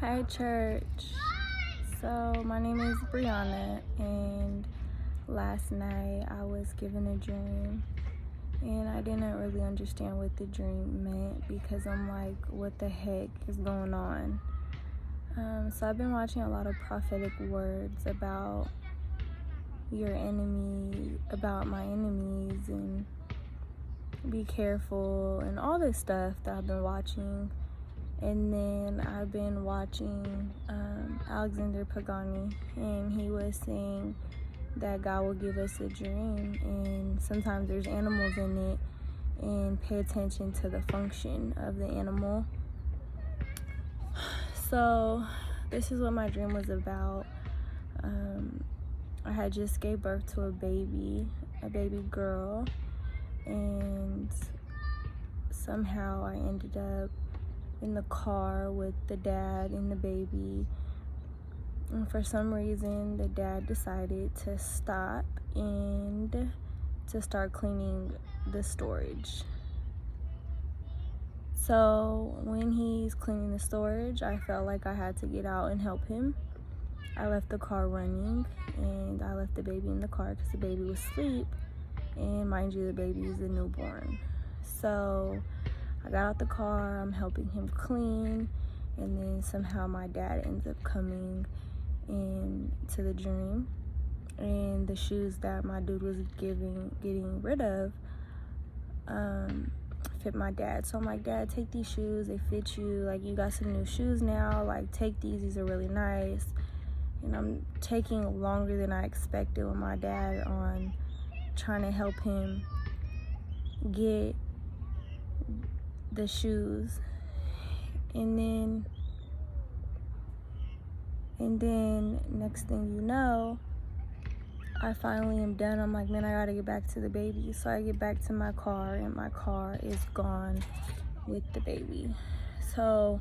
Hi, church. So, my name is Brianna, and last night I was given a dream, and I didn't really understand what the dream meant because I'm like, what the heck is going on? So, I've been watching a lot of prophetic words about your enemy, about my enemies, and be careful, and all this stuff that I've been watching. And then I've been watching Alexander Pagani, and he was saying that God will give us a dream, and sometimes there's animals in it, and pay attention to the function of the animal. So this is what my dream was about. I had just gave birth to a baby girl, and somehow I ended up in the car with the dad and the baby, and for some reason the dad decided to stop and to start cleaning the storage. So when he's cleaning the storage, I felt like I had to get out and help him. I left the car running, and I left the baby in the car because the baby was asleep, and mind you, the baby is a newborn. So I got out the car, I'm helping him clean, and then somehow my dad ends up coming into the dream, and the shoes that my dude was getting rid of fit my dad. So I'm like, Dad, take these shoes, they fit you, like, you got some new shoes now, like, take these are really nice. And I'm taking longer than I expected with my dad on trying to help him get the shoes. And then next thing you know, I finally am done. I'm like, man, I gotta get back to the baby. So I get back to my car, and my car is gone with the baby. So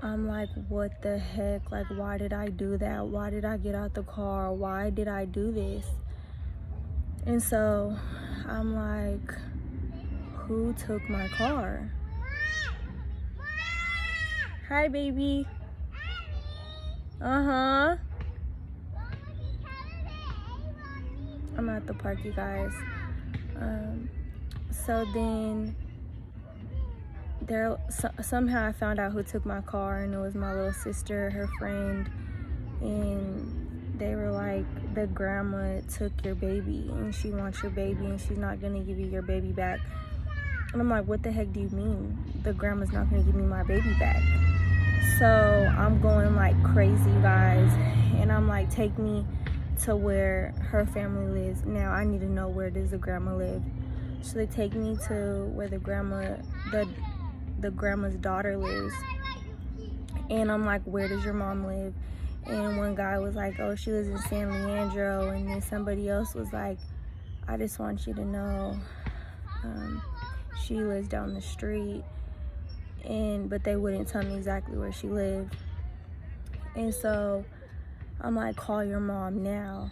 I'm like, what the heck? Like, why did I do that? Why did I get out the car? Why did I do this? And so I'm like, who took my car? Hi, baby. I'm at the park, you guys. So then somehow I found out who took my car, and it was my little sister, her friend, and they were like, the grandma took your baby, and she wants your baby, and she's not gonna give you your baby back. And I'm like, what the heck do you mean the grandma's not gonna give me my baby back? So I'm going like crazy, you guys, and I'm like, take me to where her family lives. Now I need to know, where does the grandma live? So they take me to where the grandma's daughter lives, and I'm like, where does your mom live? And one guy was like, oh, she lives in San Leandro, and then somebody else was like, I just want you to know, she lives down the street. But they wouldn't tell me exactly where she lived. And so I'm like, call your mom now.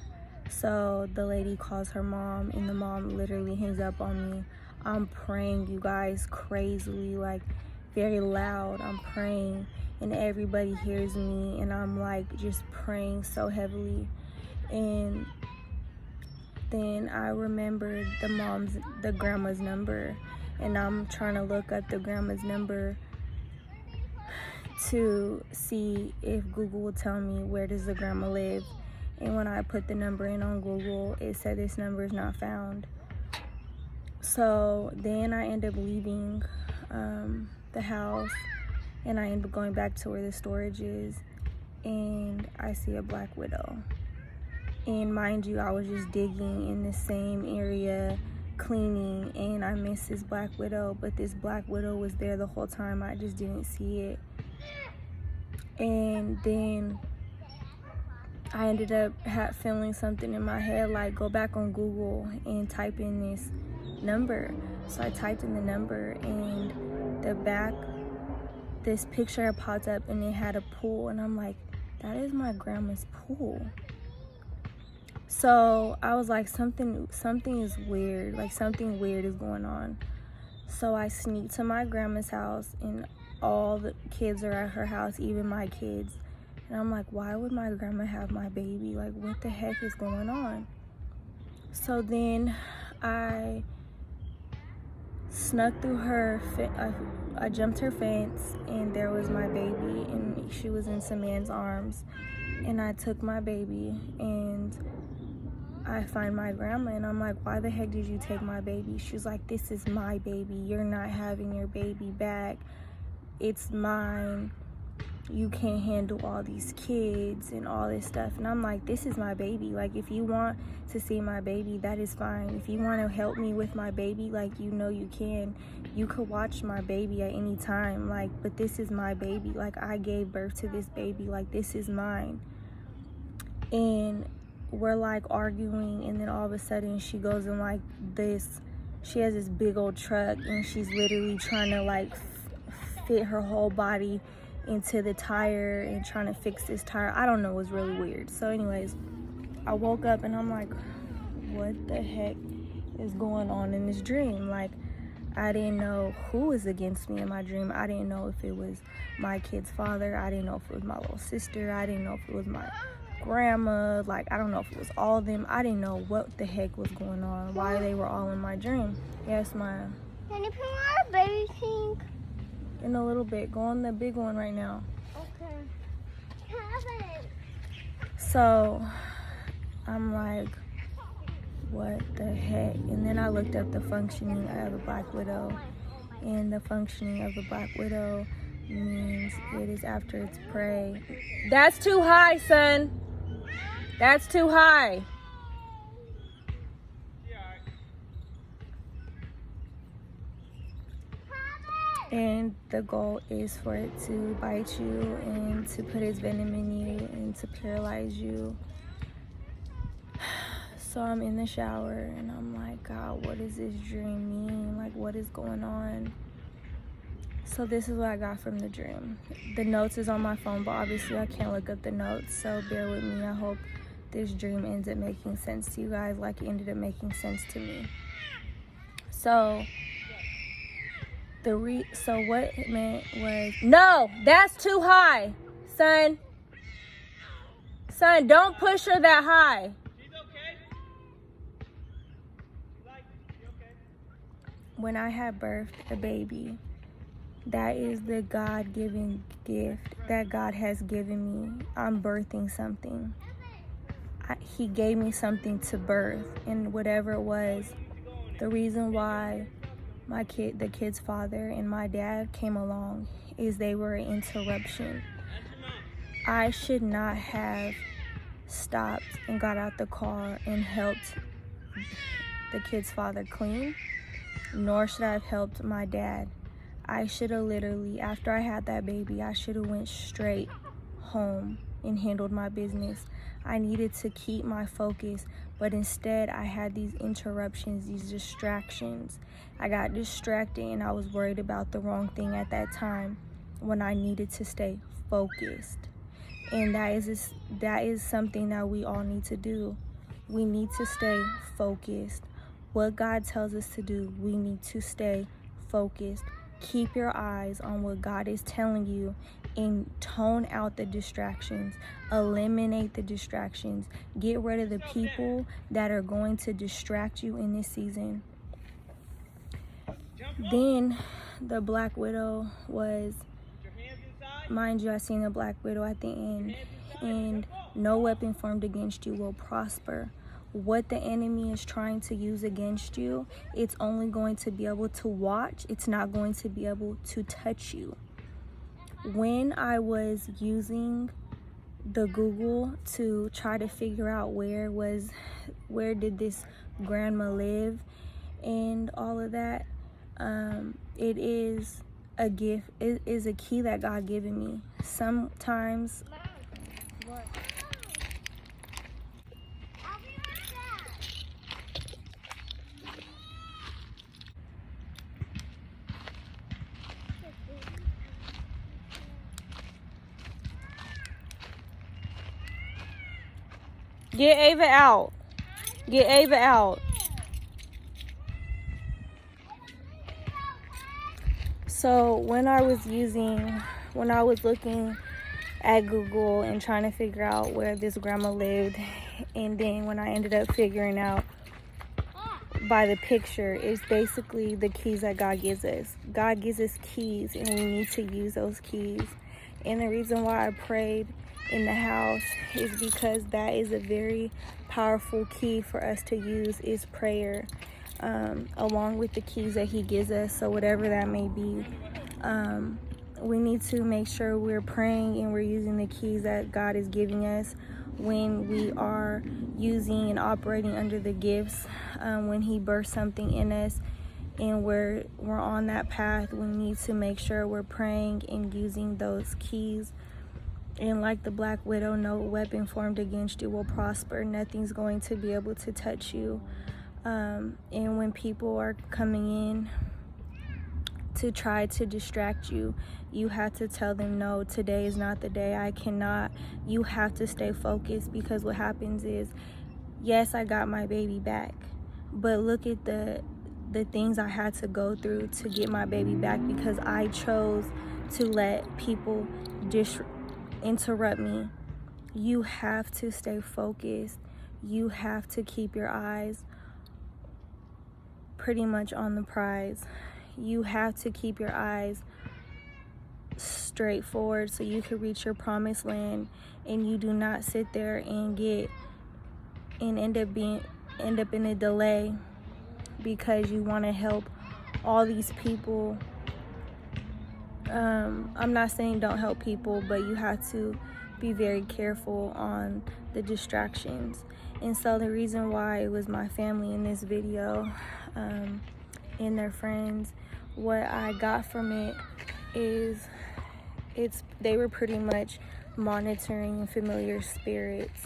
So the lady calls her mom, and the mom literally hangs up on me. I'm praying, you guys, crazily, like very loud. I'm praying, and everybody hears me, and I'm like just praying so heavily. And then I remembered the grandma's number, and I'm trying to look up the grandma's number to see if Google will tell me, where does the grandma live. And when I put the number in on Google, it said this number is not found. So then I end up leaving the house, and I end up going back to where the storage is, and I see a black widow. And mind you, I was just digging in the same area, cleaning, and I missed this black widow, but this black widow was there the whole time. I just didn't see it. And then I ended up feeling something in my head, like, go back on Google and type in this number. So I typed in the number, and this picture popped up, and it had a pool, and I'm like, that is my grandma's pool. So I was like, something is weird, like something weird is going on. So I sneaked to my grandma's house, and all the kids are at her house, even my kids. And I'm like, why would my grandma have my baby? Like, what the heck is going on? So then I snuck through her, I jumped her fence, and there was my baby, and she was in some man's arms. And I took my baby, and I find my grandma, and I'm like, why the heck did you take my baby? She's like, this is my baby. You're not having your baby back. It's mine. You can't handle all these kids and all this stuff. And I'm like, this is my baby. Like, if you want to see my baby, that is fine. If you want to help me with my baby, like, you know you can. You could watch my baby at any time. Like, but this is my baby. Like, I gave birth to this baby. Like, this is mine. And we're like arguing, and then all of a sudden she goes in like this. She has this big old truck, and she's literally trying to like fit her whole body into the tire and trying to fix this tire. I don't know, it was really weird. So anyways, I woke up and I'm like, what the heck is going on in this dream? Like, I didn't know who was against me in my dream. I didn't know if it was my kid's father. I didn't know if it was my little sister. I didn't know if it was my grandma. Like, I don't know if it was all of them. I didn't know what the heck was going on, why they were all in my dream. Yes, Maya? Can you put my baby pink? In a little bit. Go on the big one right now. Okay. Have it. So I'm like, what the heck? And then I looked up the functioning of a Black Widow, and the functioning of a Black Widow means it is after its prey. That's too high, son. That's too high. And the goal is for it to bite you and to put its venom in you and to paralyze you. So I'm in the shower and I'm like, God, what does this dream mean? Like, what is going on? So this is what I got from the dream. The notes is on my phone, but obviously I can't look up the notes, so bear with me. I hope this dream ends up making sense to you guys like it ended up making sense to me. So what it meant was, no, that's too high, son. Son, don't push her that high. She's okay. You okay? When I had birthed a baby, that is the God-given gift that God has given me. I'm birthing something. He gave me something to birth, and whatever it was, the reason why the kid's father and my dad came along is they were an interruption. I should not have stopped and got out the car and helped the kid's father clean, nor should I have helped my dad. I should have literally, after I had that baby, I should have went straight home and handled my business. I needed to keep my focus, but instead I had these interruptions, these distractions. I got distracted and I was worried about the wrong thing at that time when I needed to stay focused. And that is something that we all need to do. We need to stay focused. What God tells us to do, we need to stay focused. Keep your eyes on what God is telling you and tone out the distractions. Eliminate the distractions. Get rid of the people that are going to distract you in this season. Then the Black Widow was, mind you, I seen the Black Widow at the end, and no weapon formed against you will prosper. What the enemy is trying to use against you, it's only going to be able to watch. It's not going to be able to touch you. When I was using the Google to try to figure out where did this grandma live and all of that, it is a gift. It is a key that God given me. Sometimes get Ava out. Get Ava out. So when I was looking at Google and trying to figure out where this grandma lived, and then when I ended up figuring out by the picture, it's basically the keys that God gives us. God gives us keys, and we need to use those keys. And the reason why I prayed in the house is because that is a very powerful key for us to use, is prayer, along with the keys that he gives us. So whatever that may be, we need to make sure we're praying and we're using the keys that God is giving us when we are using and operating under the gifts. When he births something in us and we're on that path, we need to make sure we're praying and using those keys. And like the Black Widow, no weapon formed against you will prosper. Nothing's going to be able to touch you. And when people are coming in to try to distract you, you have to tell them, no, today is not the day. I cannot. You have to stay focused, because what happens is, yes, I got my baby back, but look at the things I had to go through to get my baby back, because I chose to let people interrupt me. You have to stay focused. You have to keep your eyes pretty much on the prize. You have to keep your eyes straight forward so you can reach your promised land, and you do not sit there and end up in a delay because you want to help all these people. I'm not saying don't help people, but you have to be very careful on the distractions. And so the reason why it was my family in this video, and their friends, what I got from it is they were pretty much monitoring familiar spirits,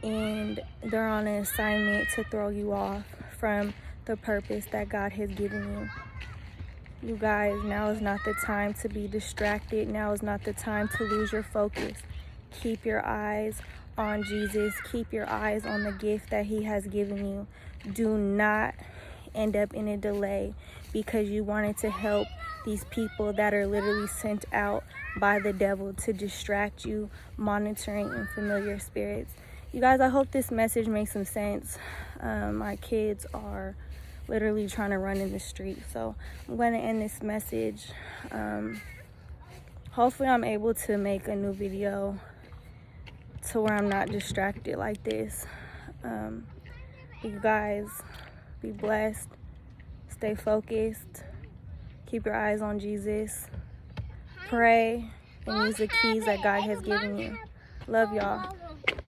and they're on an assignment to throw you off from the purpose that God has given you. You guys, now is not the time to be distracted. Now is not the time to lose your focus. Keep your eyes on Jesus. Keep your eyes on the gift that he has given you. Do not end up in a delay because you wanted to help these people that are literally sent out by the devil to distract you, monitoring and familiar spirits. You guys, I hope this message makes some sense. My kids are literally trying to run in the street, so I'm going to end this message. Hopefully I'm able to make a new video to where I'm not distracted like this. You guys, be blessed, stay focused, keep your eyes on Jesus, pray, and use the keys that God has given you. Love y'all.